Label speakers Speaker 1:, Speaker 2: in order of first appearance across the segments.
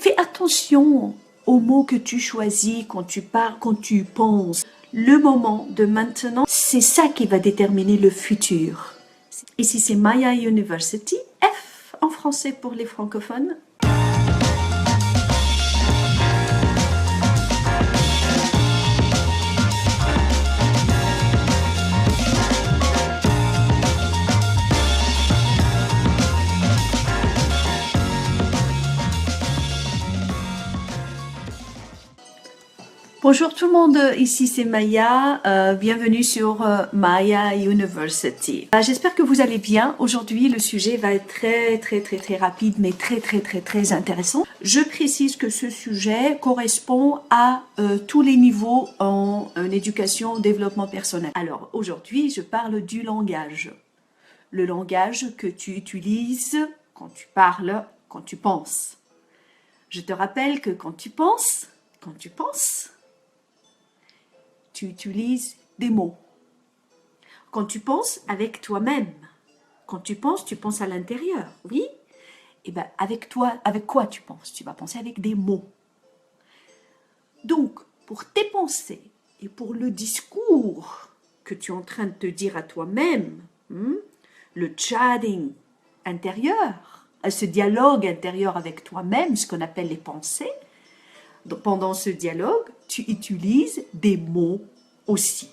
Speaker 1: Fais attention aux mots que tu choisis quand tu parles, quand tu penses. Le moment de maintenant, c'est ça qui va déterminer le futur. Ici, c'est Maya University, F en français pour les francophones. Bonjour tout le monde, ici c'est Maya, bienvenue sur Maya University. J'espère que vous allez bien. Aujourd'hui le sujet va être très rapide mais très intéressant. Je précise que ce sujet correspond à tous les niveaux en éducation, développement personnel. Alors aujourd'hui je parle du langage. Le langage que tu utilises quand tu parles, quand tu penses. Je te rappelle que quand tu penses, tu utilises des mots. Quand tu penses avec toi-même, quand tu penses à l'intérieur, oui? Et bien avec toi, avec quoi tu penses? Tu vas penser avec des mots. Donc, pour tes pensées et pour le discours que tu es en train de te dire à toi-même, le chatting intérieur, ce dialogue intérieur avec toi-même, ce qu'on appelle les pensées, donc, pendant ce dialogue, tu utilises des mots aussi.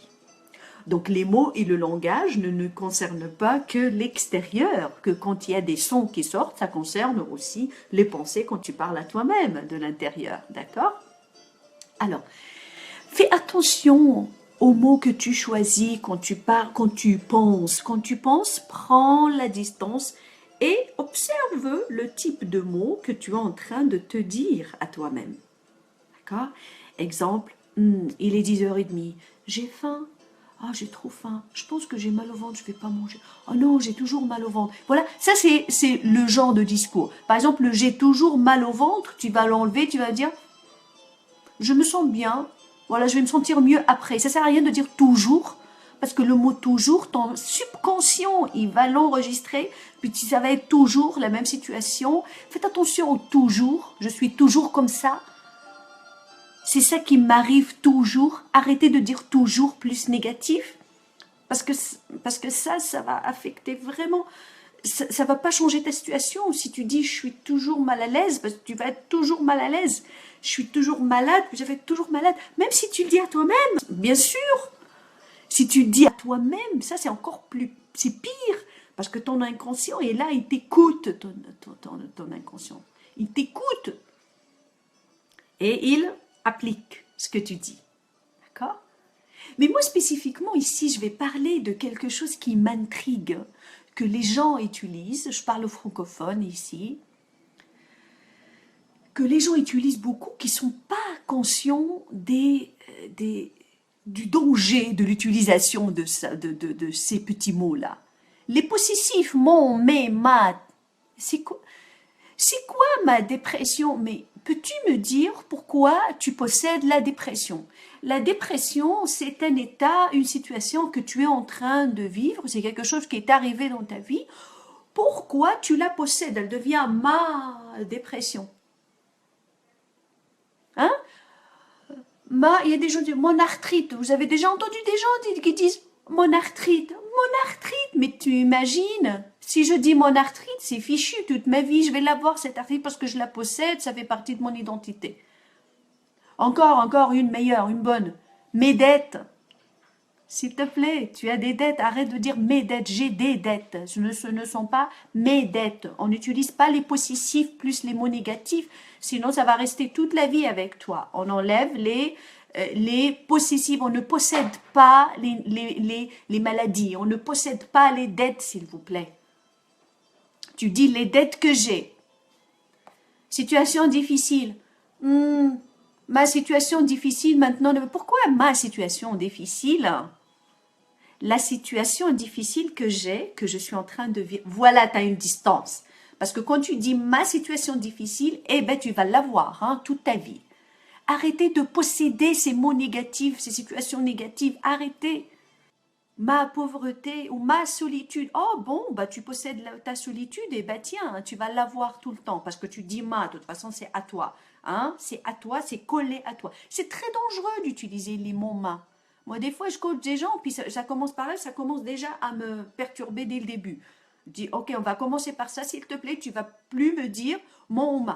Speaker 1: Donc les mots et le langage ne concernent pas que l'extérieur, que quand il y a des sons qui sortent, ça concerne aussi les pensées quand tu parles à toi-même de l'intérieur, d'accord? Alors, fais attention aux mots que tu choisis quand tu parles, quand tu penses. Quand tu penses, prends la distance et observe le type de mots que tu es en train de te dire à toi-même. D'accord? Exemple, il est 10h30, j'ai faim, j'ai trop faim, je pense que j'ai mal au ventre, je ne vais pas manger, oh non, j'ai toujours mal au ventre. Voilà, ça c'est le genre de discours. Par exemple, le j'ai toujours mal au ventre, tu vas l'enlever, tu vas dire, je me sens bien, voilà, je vais me sentir mieux après. Ça ne sert à rien de dire toujours, parce que le mot toujours, ton subconscient, il va l'enregistrer, puis ça va être toujours la même situation. Faites attention au toujours, je suis toujours comme ça. C'est ça qui m'arrive toujours. Arrêtez de dire toujours plus négatif. Parce que ça va affecter vraiment. Ça ne va pas changer ta situation. Si tu dis je suis toujours mal à l'aise, parce que tu vas être toujours mal à l'aise. Je suis toujours malade, je vais être toujours malade. Même si tu le dis à toi-même, bien sûr. Si tu le dis à toi-même, ça c'est encore plus. C'est pire. Parce que ton inconscient est là, il t'écoute, ton inconscient. Il t'écoute. Et il applique ce que tu dis. D'accord? Mais moi spécifiquement ici, je vais parler de quelque chose qui m'intrigue, que les gens utilisent, je parle aux francophones ici, que les gens utilisent beaucoup, qui ne sont pas conscients du danger de l'utilisation de ces petits mots-là. Les possessifs, mon, mais, ma, c'est quoi ma dépression? Mais peux-tu me dire pourquoi tu possèdes la dépression? La dépression, c'est un état, une situation que tu es en train de vivre, c'est quelque chose qui est arrivé dans ta vie. Pourquoi tu la possèdes? Elle devient ma dépression. Hein? Il y a des gens qui disent mon arthrite. Vous avez déjà entendu des gens qui disent mon arthrite? Mon arthrite, mais tu imagines? Si je dis mon arthrite, c'est fichu, toute ma vie, je vais l'avoir cette arthrite parce que je la possède, ça fait partie de mon identité. Encore une meilleure, une bonne. Mes dettes. S'il te plaît, tu as des dettes, arrête de dire mes dettes, j'ai des dettes. Ce ne sont pas mes dettes. On n'utilise pas les possessifs plus les mots négatifs, sinon ça va rester toute la vie avec toi. On enlève les possessifs, on ne possède pas les maladies, on ne possède pas les dettes, s'il vous plaît. Tu dis les dettes que j'ai. Situation difficile. Ma situation difficile maintenant. Pourquoi ma situation difficile? La situation difficile que j'ai, que je suis en train de vivre. Voilà, tu as une distance. Parce que quand tu dis ma situation difficile, eh ben tu vas l'avoir toute ta vie. Arrêtez de posséder ces mots négatifs, ces situations négatives. Arrêtez. ma pauvreté ou ma solitude. Oh bon, bah tu possèdes ta solitude et bah tiens, hein, tu vas l'avoir tout le temps parce que tu dis ma, de toute façon c'est à toi. Hein, c'est à toi, c'est collé à toi. C'est très dangereux d'utiliser les mots ma. Moi des fois je coach des gens, puis ça commence par là, ça commence déjà à me perturber dès le début. Je dis ok, on va commencer par ça, s'il te plaît, tu vas plus me dire mon ou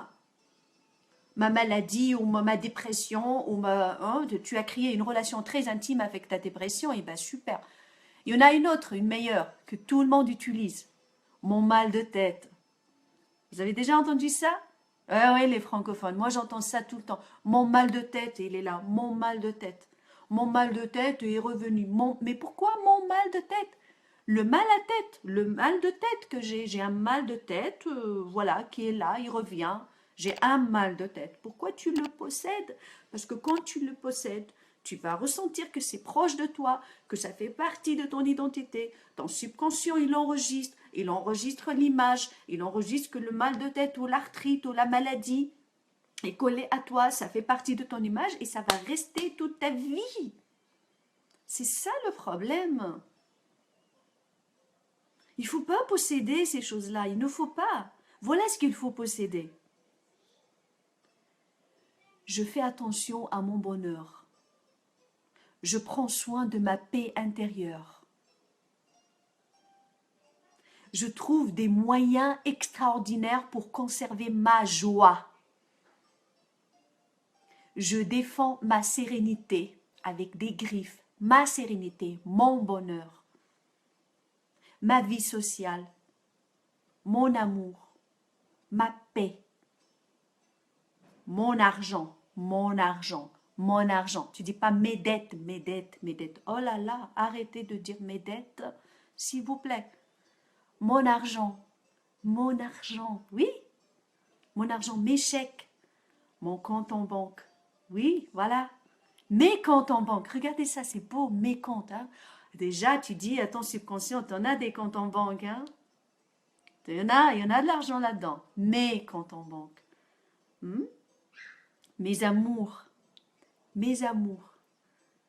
Speaker 1: ma maladie ou ma dépression, ou hein, tu as créé une relation très intime avec ta dépression, et ben super. Il y en a une autre, une meilleure, que tout le monde utilise. Mon mal de tête. Vous avez déjà entendu ça? Oui, les francophones. Moi, j'entends ça tout le temps. Mon mal de tête, il est là. Mon mal de tête. Mon mal de tête est revenu. Mais pourquoi mon mal de tête? Le mal à tête, le mal de tête que j'ai un mal de tête, voilà, qui est là, il revient. J'ai un mal de tête. Pourquoi tu le possèdes? Parce que quand tu le possèdes, tu vas ressentir que c'est proche de toi, que ça fait partie de ton identité. Ton subconscient, il enregistre l'image, il enregistre que le mal de tête ou l'arthrite ou la maladie est collé à toi, ça fait partie de ton image et ça va rester toute ta vie. C'est ça le problème. Il ne faut pas posséder ces choses-là, il ne faut pas. Voilà ce qu'il faut posséder. Je fais attention à mon bonheur. Je prends soin de ma paix intérieure. Je trouve des moyens extraordinaires pour conserver ma joie. Je défends ma sérénité avec des griffes, ma sérénité, mon bonheur, ma vie sociale, mon amour, ma paix, mon argent, mon argent, mon argent. Tu dis pas mes dettes, mes dettes, mes dettes. Oh là là, arrêtez de dire mes dettes, s'il vous plaît. Mon argent, oui, mon argent, mes chèques, mon compte en banque, oui, voilà, mes comptes en banque, regardez ça, c'est beau, mes comptes, hein. Déjà, tu dis à ton subconscient, tu en as des comptes en banque, hein. Il y en a de l'argent là-dedans, mes comptes en banque, mes amours,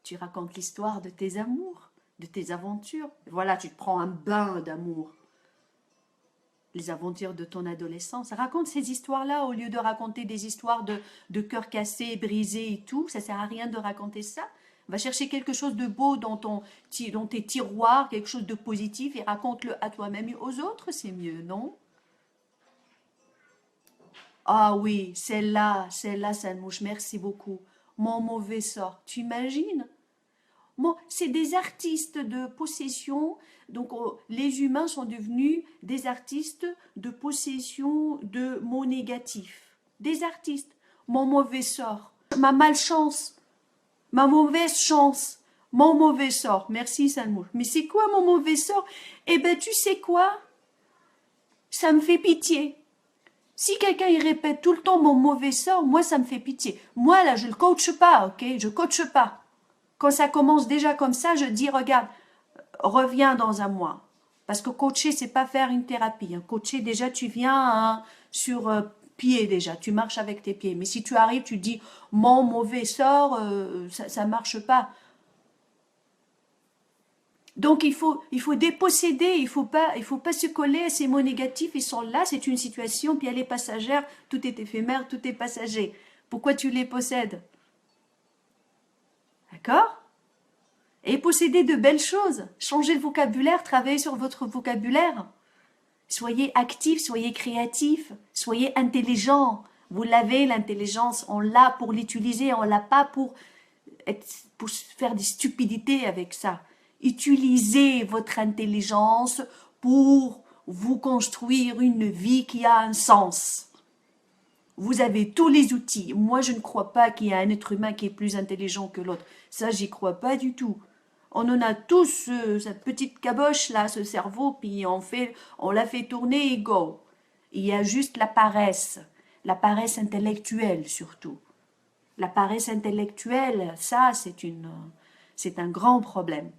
Speaker 1: tu racontes l'histoire de tes amours, de tes aventures, voilà, tu te prends un bain d'amour. Les aventures de ton adolescence. Raconte ces histoires-là au lieu de raconter des histoires de cœur cassé, brisé et tout. Ça sert à rien de raconter ça. Va chercher quelque chose de beau dans tes tiroirs, quelque chose de positif et raconte-le à toi-même et aux autres, c'est mieux, non? Ah oui, celle-là, Salmouche, merci beaucoup. Mon mauvais sort, tu imagines? Bon, c'est des artistes de possession, donc les humains sont devenus des artistes de possession de mots négatifs. Des artistes. Mon mauvais sort, ma malchance, ma mauvaise chance, mon mauvais sort. Merci Salmouche. Mais c'est quoi mon mauvais sort? Eh ben tu sais quoi? Ça me fait pitié. Si quelqu'un il répète tout le temps mon mauvais sort, moi ça me fait pitié. Moi là je le coache pas, ok? Je coache pas. Quand ça commence déjà comme ça, je dis, regarde, reviens dans un mois. Parce que coacher, c'est pas faire une thérapie. Hein. Coacher, déjà, tu viens sur pied déjà. Tu marches avec tes pieds. Mais si tu arrives, tu dis, mon mauvais sort, ça marche pas. Donc, il faut déposséder. Il faut pas se coller à ces mots négatifs. Ils sont là, c'est une situation, puis elle est passagère. Tout est éphémère, tout est passager. Pourquoi tu les possèdes? D'accord? Et posséder de belles choses. Changez le vocabulaire, travaillez sur votre vocabulaire. Soyez actifs, soyez créatifs, soyez intelligents. Vous l'avez, l'intelligence, on l'a pour l'utiliser, on l'a pas pour faire des stupidités avec ça. Utilisez votre intelligence pour vous construire une vie qui a un sens. Vous avez tous les outils. Moi, je ne crois pas qu'il y a un être humain qui est plus intelligent que l'autre. Ça, j'y crois pas du tout. On en a tous cette petite caboche là, ce cerveau, puis on la fait tourner et go. Il y a juste la paresse intellectuelle surtout. La paresse intellectuelle, ça, c'est un grand problème.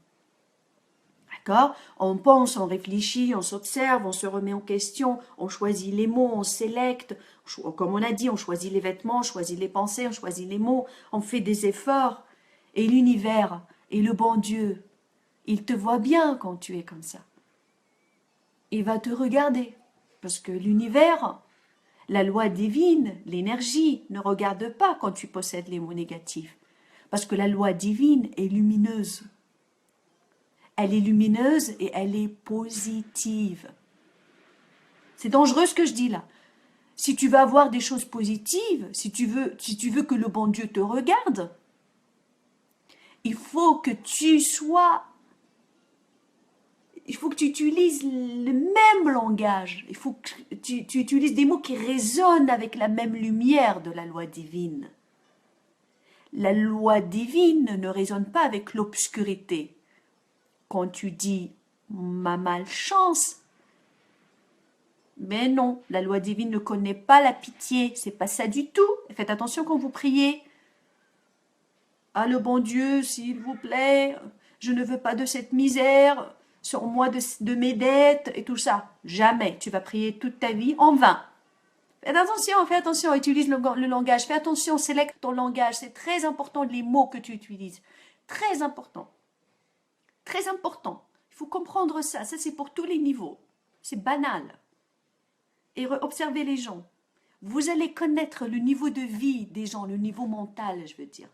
Speaker 1: D'accord? On pense, on réfléchit, on s'observe, on se remet en question, on choisit les mots, on sélecte. Comme on a dit, on choisit les vêtements, on choisit les pensées, on choisit les mots, on fait des efforts. Et l'univers et le bon Dieu, Il te voit bien quand tu es comme ça. Il va te regarder. Parce que l'univers, la loi divine, l'énergie, ne regarde pas quand tu possèdes les mots négatifs. Parce que la loi divine est lumineuse. Elle est lumineuse et elle est positive. C'est dangereux ce que je dis là. Si tu veux avoir des choses positives, si tu veux que le bon Dieu te regarde, il faut que tu utilises le même langage. Il faut que tu utilises des mots qui résonnent avec la même lumière de la loi divine. La loi divine ne résonne pas avec l'obscurité. Quand tu dis ma malchance, mais non, la loi divine ne connaît pas la pitié, c'est pas ça du tout. Faites attention quand vous priez. Ah le bon Dieu, s'il vous plaît, je ne veux pas de cette misère, sur moi de mes dettes et tout ça. Jamais, tu vas prier toute ta vie en vain. Fais attention, utilise le langage, fais attention, sélecte ton langage, c'est très important les mots que tu utilises. Très important. Très important. Il faut comprendre ça, ça c'est pour tous les niveaux. C'est banal. Et observez les gens. Vous allez connaître le niveau de vie des gens, le niveau mental, je veux dire.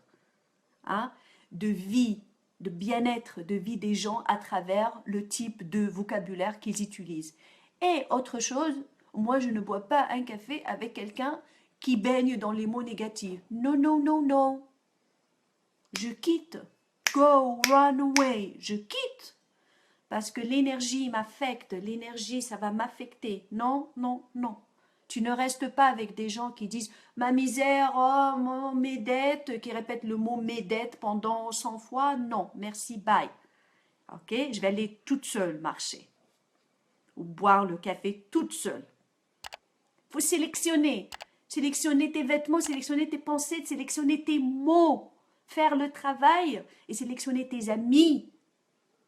Speaker 1: Hein? De vie, de bien-être, de vie des gens à travers le type de vocabulaire qu'ils utilisent. Et autre chose, moi je ne bois pas un café avec quelqu'un qui baigne dans les mots négatifs. Non, non, non, non. Je quitte. Go, run away. Je quitte. Parce que l'énergie m'affecte, l'énergie, ça va m'affecter. Non, non, non. Tu ne restes pas avec des gens qui disent « ma misère, oh, mes dettes », qui répètent le mot « mes dettes » pendant 100 fois. Non, merci, bye. Ok, je vais aller toute seule marcher. Ou boire le café toute seule. Il faut sélectionner. Sélectionner tes vêtements, sélectionner tes pensées, sélectionner tes mots. Faire le travail et sélectionner tes amis.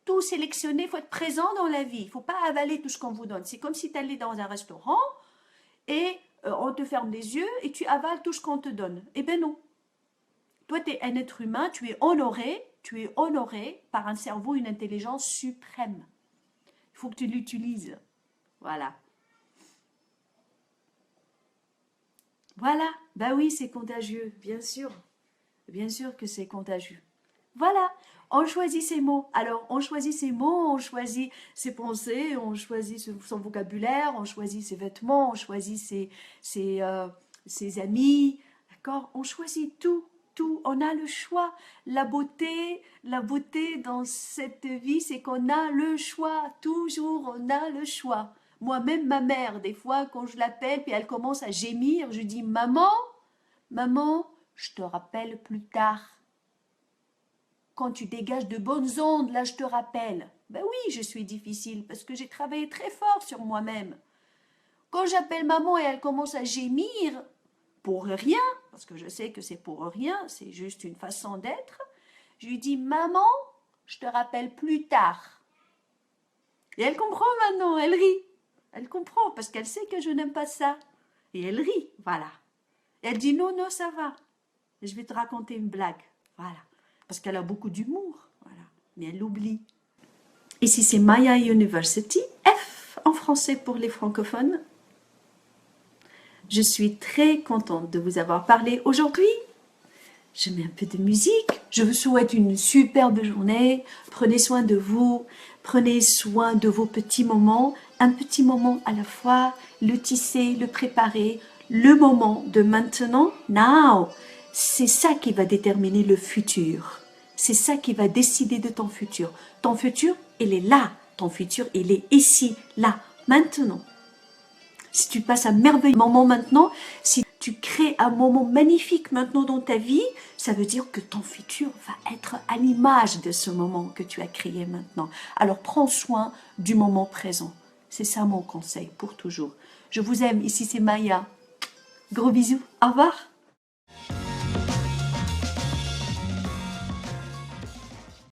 Speaker 1: Tout sélectionner, il faut être présent dans la vie. Il ne faut pas avaler tout ce qu'on vous donne. C'est comme si tu allais dans un restaurant et on te ferme les yeux et tu avales tout ce qu'on te donne. Eh bien non. Toi, tu es un être humain, tu es honoré par un cerveau, une intelligence suprême. Il faut que tu l'utilises. Voilà. Voilà. Ben oui, c'est contagieux, bien sûr. Bien sûr que c'est contagieux. Voilà. On choisit ses mots. Alors, on choisit ses mots, on choisit ses pensées, on choisit son vocabulaire, on choisit ses vêtements, on choisit ses amis. D'accord? On choisit tout, tout. On a le choix. La beauté dans cette vie, c'est qu'on a le choix. Toujours, on a le choix. Moi-même, ma mère, des fois, quand je l'appelle, puis elle commence à gémir, je dis « Maman, maman, je te rappelle plus tard. » Quand tu dégages de bonnes ondes, là je te rappelle. Ben oui, je suis difficile parce que j'ai travaillé très fort sur moi-même. Quand j'appelle maman et elle commence à gémir, pour rien, parce que je sais que c'est pour rien, c'est juste une façon d'être, je lui dis « Maman, je te rappelle plus tard. » Et elle comprend maintenant, elle rit. Elle comprend parce qu'elle sait que je n'aime pas ça. Et elle rit, voilà. Et elle dit « Non, non, ça va. Je vais te raconter une blague. » Voilà. Parce qu'elle a beaucoup d'humour, voilà. Mais elle l'oublie. Ici, c'est Maya University, F en français pour les francophones. Je suis très contente de vous avoir parlé aujourd'hui. Je mets un peu de musique. Je vous souhaite une superbe journée. Prenez soin de vous. Prenez soin de vos petits moments. Un petit moment à la fois. Le tisser, le préparer. Le moment de maintenant, now. C'est ça qui va déterminer le futur. C'est ça qui va décider de ton futur. Ton futur, il est là. Ton futur, il est ici, là, maintenant. Si tu passes un merveilleux moment maintenant, si tu crées un moment magnifique maintenant dans ta vie, ça veut dire que ton futur va être à l'image de ce moment que tu as créé maintenant. Alors prends soin du moment présent. C'est ça mon conseil pour toujours. Je vous aime. Ici, c'est Maya. Gros bisous. Au revoir.